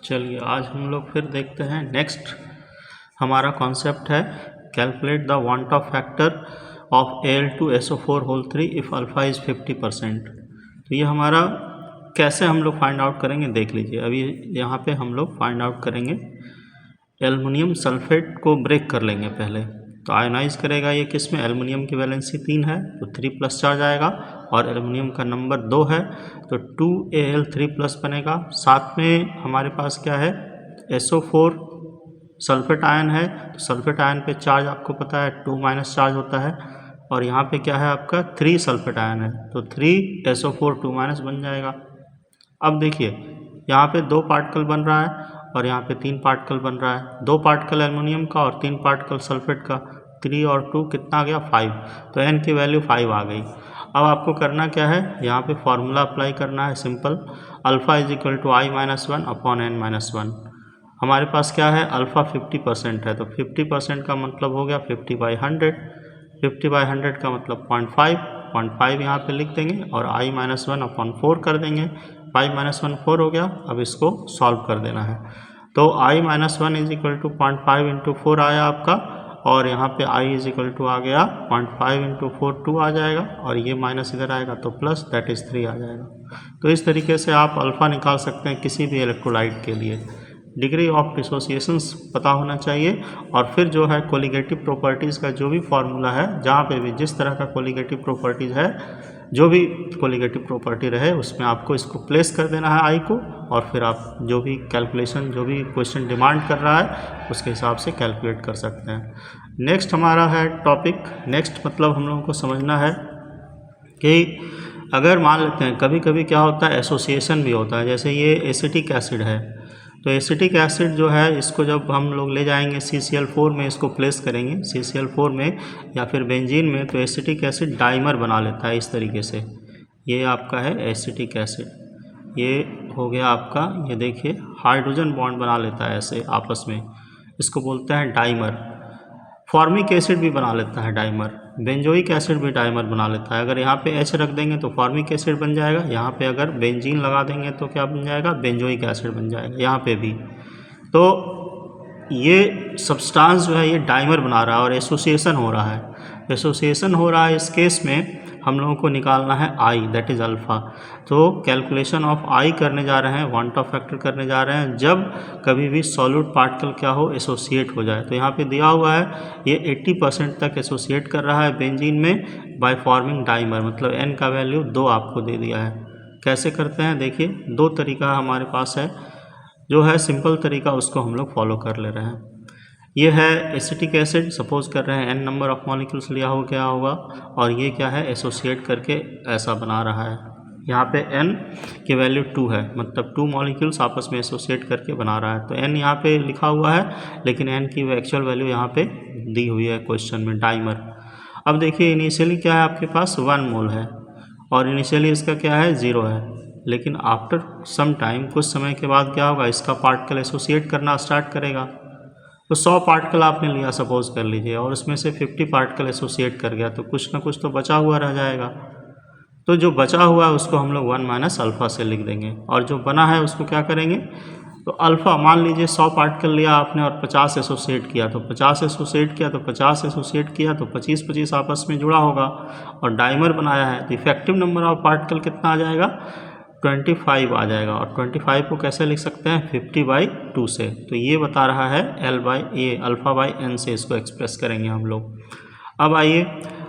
चलिए आज हम लोग फिर देखते हैं। नेक्स्ट हमारा कॉन्सेप्ट है calculate the van't Hoff factor ऑफ Al2SO4 whole 3 if alpha is 50%। तो ये हमारा कैसे हम लोग फाइंड आउट करेंगे देख लीजिए। अभी यहाँ पे हम लोग फाइंड आउट करेंगे, एल्युमिनियम सल्फेट को ब्रेक कर लेंगे पहले। तो आयोनाइज करेगा ये किस में, एल्युमिनियम की वैलेंसी 3 है तो 3+ चार्ज आएगा और एल्युमिनियम का नंबर 2 है तो 2Al3+ बनेगा। साथ में हमारे पास क्या है, SO4 सल्फेट आयन है। तो सल्फेट आयन पे चार्ज आपको पता है 2- चार्ज होता है और यहाँ पे क्या है आपका 3 सल्फेट आयन है तो 3SO4 2- बन जाएगा। अब देखिए यहाँ पे 2 पार्टिकल बन रहा है और यहाँ पे 3 पार्टिकल बन रहा है। 2 पार्टिकल एल्युमिनियम का और 3 पार्टिकल सल्फेट का, 3 और 2 कितना आ गया 5। तो n की वैल्यू 5 आ गई। अब आपको करना क्या है, यहाँ पे फॉर्मूला अप्लाई करना है simple, alpha is equal to I-1 upon n-1। हमारे पास क्या है, अल्फ़ा 50% है तो 50% का मतलब हो गया 50/100। 50/100 का मतलब 0.5 यहाँ पे लिख देंगे और I-1 अपॉन 4 कर देंगे। 5-1 4 हो गया। अब इसको सॉल्व कर देना है तो I-1 is equal to 0.5 into 4 आया आपका और यहाँ पे I इज इक्वल टू आ गया 0.5 इंटू 4 2 आ जाएगा और ये माइनस इधर आएगा तो प्लस दैट इज़ 3 आ जाएगा। तो इस तरीके से आप अल्फ़ा निकाल सकते हैं किसी भी इलेक्ट्रोलाइट के लिए। डिग्री ऑफ डिसोसिएशंस पता होना चाहिए और फिर जो है कोलिगेटिव प्रॉपर्टीज़ का जो भी फार्मूला है, जहाँ पे भी जिस तरह का कोलिगेटिव प्रॉपर्टीज़ है, जो भी कोलिगेटिव प्रॉपर्टी रहे उसमें आपको इसको प्लेस कर देना है आई को और फिर आप जो भी कैलकुलेशन, जो भी क्वेश्चन डिमांड कर रहा है उसके हिसाब से कैलकुलेट कर सकते हैं। नेक्स्ट हमारा है टॉपिक, नेक्स्ट मतलब हम लोगों को समझना है कि अगर मान लेते हैं कभी कभी क्या होता है एसोसिएशन भी होता है। जैसे ये एसिटिक एसिड है तो एसिटिक एसिड जो है इसको जब हम लोग ले जाएंगे CCl4 में, इसको प्लेस करेंगे CCl4 में या फिर बेंजीन में, तो एसिटिक एसिड डाइमर बना लेता है इस तरीके से। ये आपका है एसिटिक एसिड, ये हो गया आपका, ये देखिए हाइड्रोजन बॉन्ड बना लेता है ऐसे आपस में, इसको बोलते हैं डाइमर। फॉर्मिक एसिड भी बना लेता है डाइमर, बेंजोइक एसिड भी डाइमर बना लेता है। अगर यहाँ पे H रख देंगे तो फॉर्मिक एसिड बन जाएगा, यहाँ पे अगर बेंजीन लगा देंगे तो क्या बन जाएगा, बेंजोइक एसिड बन जाएगा यहाँ पे भी। तो ये सब्सटेंस जो है ये डाइमर बना रहा है और एसोसिएशन हो रहा है। एसोसिएशन हो रहा है इस केस में हम लोगों को निकालना है I, दैट इज़ अल्फ़ा। तो कैलकुलेशन ऑफ I करने जा रहे हैं, वांट ऑफ फैक्टर करने जा रहे हैं जब कभी भी सॉल्यूट पार्टिकल क्या हो, एसोसिएट हो जाए। तो यहाँ पे दिया हुआ है ये 80% तक एसोसिएट कर रहा है बेंजीन में बाय फॉर्मिंग डाइमर, मतलब n का वैल्यू 2 आपको दे दिया है। कैसे करते हैं देखिए, 2 तरीका हमारे पास है, जो है सिंपल तरीका उसको हम लोग फॉलो कर ले रहे हैं। ये है एसिटिक एसिड, सपोज कर रहे हैं n नंबर ऑफ मॉलिक्यूल्स लिया हो क्या होगा और ये क्या है एसोसिएट करके ऐसा बना रहा है। यहाँ पे n की वैल्यू 2 है, मतलब 2 मॉलिक्यूल्स आपस में एसोसिएट करके बना रहा है। तो n यहाँ पे लिखा हुआ है लेकिन n की एक्चुअल वैल्यू यहाँ पे दी हुई है क्वेश्चन में, डाइमर। अब देखिए इनिशियली क्या है आपके पास 1 मोल है और इनिशियली इसका क्या है 0 है, लेकिन आफ्टर सम टाइम, कुछ समय के बाद क्या होगा, इसका पार्टिकल एसोसिएट करना स्टार्ट करेगा। तो 100 पार्टिकल आपने लिया सपोज कर लीजिए और उसमें से 50 पार्टिकल एसोसिएट कर गया तो कुछ ना कुछ तो बचा हुआ रह जाएगा। तो जो बचा हुआ है उसको हम लोग 1- अल्फ़ा से लिख देंगे और जो बना है उसको क्या करेंगे, तो अल्फ़ा मान लीजिए 100 पार्टिकल लिया आपने और 50 एसोसिएट किया तो 50 एसोसिएट किया तो 50 एसोसिएट किया तो 25-25 आपस में जुड़ा होगा और डाइमर बनाया है तो इफेक्टिव नंबर ऑफ पार्टिकल कितना आ जाएगा, 25 आ जाएगा। और 25 को कैसे लिख सकते हैं, 50/2 से। तो ये बता रहा है L/A, अल्फ़ा/n से इसको एक्सप्रेस करेंगे हम लोग। अब आइए,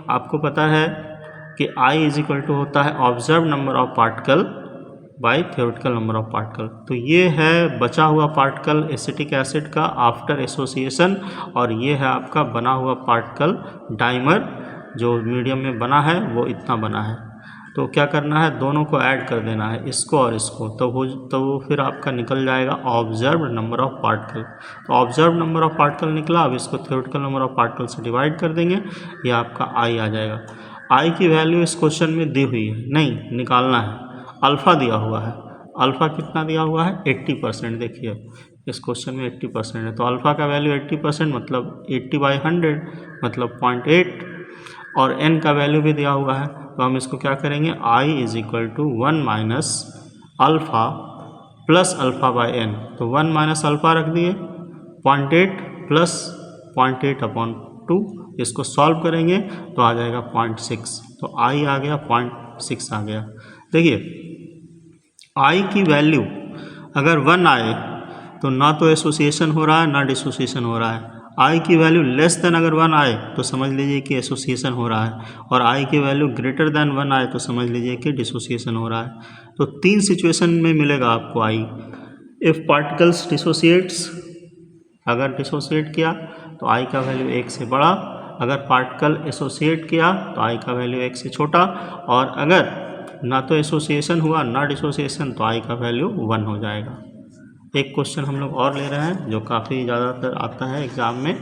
आपको पता है कि I इज इक्वल टू होता है observe number of particle by theoretical number of particle. तो ये है बचा हुआ पार्टिकल एसिटिक एसिड का आफ्टर एसोसिएशन और ये है आपका बना हुआ पार्टिकल डाइमर, जो मीडियम में बना है वो इतना बना है। तो क्या करना है, दोनों को ऐड कर देना है, इसको और इसको, तो वो फिर आपका निकल जाएगा ऑब्जर्व नंबर ऑफ पार्टिकल। तो ऑब्जर्व नंबर ऑफ पार्टिकल निकला, अब इसको थ्योरेटिकल नंबर ऑफ पार्टिकल से डिवाइड कर देंगे, ये आपका I आ जाएगा। I की वैल्यू इस क्वेश्चन में दी हुई है, नहीं निकालना है, अल्फ़ा दिया हुआ है। अल्फ़ा कितना दिया हुआ है, 80%। देखिए इस क्वेश्चन में 80% है तो अल्फ़ा का वैल्यू 80% मतलब 80/100 मतलब 0.8 और n का वैल्यू भी दिया हुआ है। तो हम इसको क्या करेंगे, I is equal to 1- alpha plus alpha by n, तो 1 माइनस अल्फ़ा रख दिए, 0.8 प्लस 0.8/2, इसको सॉल्व करेंगे तो आ जाएगा 0.6, तो आई आ गया 0.6 आ गया। देखिए आई की वैल्यू अगर 1 आए तो ना तो एसोसिएशन हो रहा है ना डिसोसिएशन हो रहा है। आई की वैल्यू लेस देन अगर 1 आए तो समझ लीजिए कि एसोसिएशन हो रहा है, और आई की वैल्यू ग्रेटर देन 1 आए तो समझ लीजिए कि डिसोसिएशन हो रहा है। तो 3 सिचुएशन में मिलेगा आपको आई। इफ़ पार्टिकल्स डिसोसिएट्स, अगर डिसोसिएट किया तो आई का वैल्यू 1 से बड़ा, अगर पार्टिकल एसोसिएट किया तो आई का वैल्यू 1 से छोटा, और अगर ना तो एसोसिएशन हुआ ना डिसोसिएशन तो आई का वैल्यू 1 हो जाएगा। एक क्वेश्चन हम लोग और ले रहे हैं जो काफ़ी ज़्यादातर आता है एग्ज़ाम में,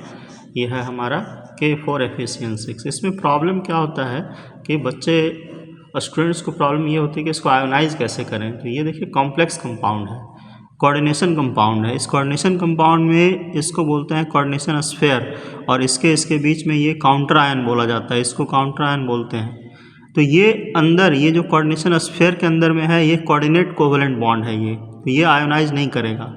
ये है हमारा K4 Fe6। इसमें प्रॉब्लम क्या होता है कि बच्चे स्टूडेंट्स को प्रॉब्लम ये होती है कि इसको आयोनाइज कैसे करें। तो ये देखिए कॉम्प्लेक्स कंपाउंड है, कोऑर्डिनेशन कंपाउंड है। इस कोऑर्डिनेशन कंपाउंड में इसको बोलते हैं कोऑर्डिनेशन स्फीयर, और इसके बीच में ये काउंटर आयन बोला जाता है, इसको काउंटर आयन बोलते हैं। तो ये अंदर ये जो कोऑर्डिनेशन स्फीयर के अंदर में है ये कोऑर्डिनेट कोवैलेंट बॉन्ड है, ये तो ये आयोनाइज नहीं करेगा।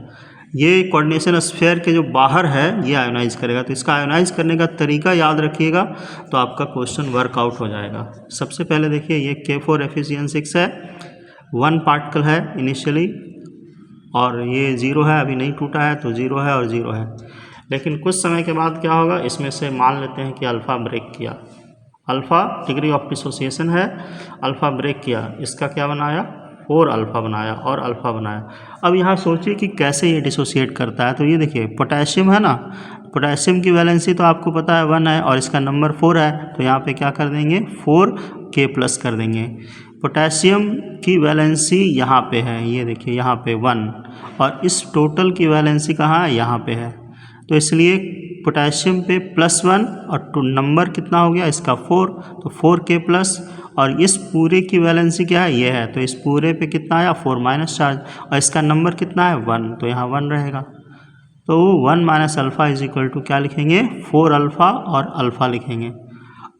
ये कोऑर्डिनेशन स्फीयर के जो बाहर है ये आयोनाइज करेगा। तो इसका आयोनाइज करने का तरीका याद रखिएगा तो आपका क्वेश्चन वर्कआउट हो जाएगा। सबसे पहले देखिए ये K4 Fe6 है, 1 पार्टिकल है इनिशियली, और ये 0 है, अभी नहीं टूटा है तो 0 है और 0 है। लेकिन कुछ समय के बाद क्या होगा, इसमें से मान लेते हैं कि अल्फ़ा ब्रेक किया, अल्फ़ा डिग्री ऑफ डिसोसिएशन है, अल्फ़ा ब्रेक किया, इसका क्या बनाया 4 अल्फ़ा बनाया और अल्फ़ा बनाया। अब यहाँ सोचिए कि कैसे ये डिसोसिएट करता है। तो ये देखिए पोटेशियम है ना, पोटेशियम की वैलेंसी तो आपको पता है 1 है और इसका नंबर 4 है, तो यहाँ पे क्या कर देंगे 4K+ कर देंगे। पोटेशियम की वैलेंसी यहाँ पे है, ये देखिए यहाँ पे 1, और इस टोटल की वैलेंसी कहाँ है, यहाँ पे है। तो इसलिए पोटेशियम पे +1 और नंबर कितना हो गया इसका 4, तो 4K+, और इस पूरे की वैलेंसी क्या है, ये है, तो इस पूरे पे कितना आया 4 माइनस चार्ज, और इसका नंबर कितना है 1, तो यहाँ 1 रहेगा। तो 1 minus alpha is equal to क्या लिखेंगे 4 अल्फ़ा और अल्फ़ा लिखेंगे।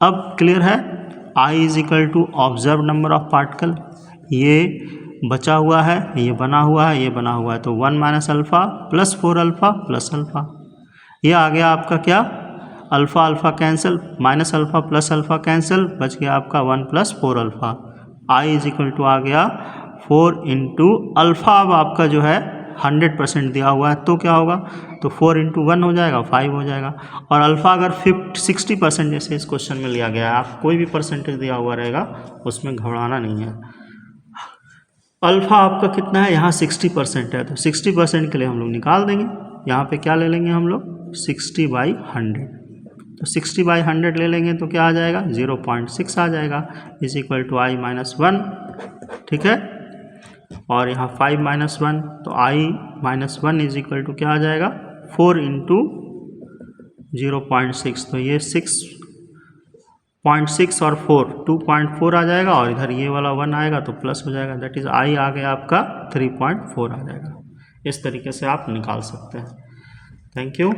अब क्लियर है, I is equal to observe number of particle, ये बचा हुआ है, ये बना हुआ है, ये बना हुआ है, तो 1 minus alpha plus 4 alpha plus alpha, ये आ गया आपका क्या alpha alpha cancel, minus alpha plus alpha cancel, बच गया आपका 1 + 4 alpha. I is equal to आ गया 4 इंटू अल्फ़ा। अब आपका जो है 100% दिया हुआ है तो क्या होगा, तो 4 इंटू 1 हो जाएगा 5 हो जाएगा, और अल्फ़ा अगर 60% जैसे इस क्वेश्चन में लिया गया है, आप कोई भी परसेंटेज दिया हुआ रहेगा उसमें घबराना नहीं है। अल्फ़ा आपका कितना है यहाँ 60% है, तो 60% के लिए हम लोग निकाल देंगे, यहाँ पे क्या ले लेंगे हम लोग 60/100, तो 60/100 ले लेंगे तो क्या आ जाएगा 0.6 आ जाएगा, इज इक्वल टू I - 1, ठीक है। और यहाँ 5 - 1, तो I - 1 इज इक्वल टू क्या आ जाएगा 4 इंटू 0.6, तो ये 6.6 और 4 2.4 आ जाएगा, और इधर ये वाला 1 आएगा तो प्लस हो जाएगा, दैट इज़ I आ गया आपका 3.4 आ जाएगा। इस तरीके से आप निकाल सकते हैं। Thank you.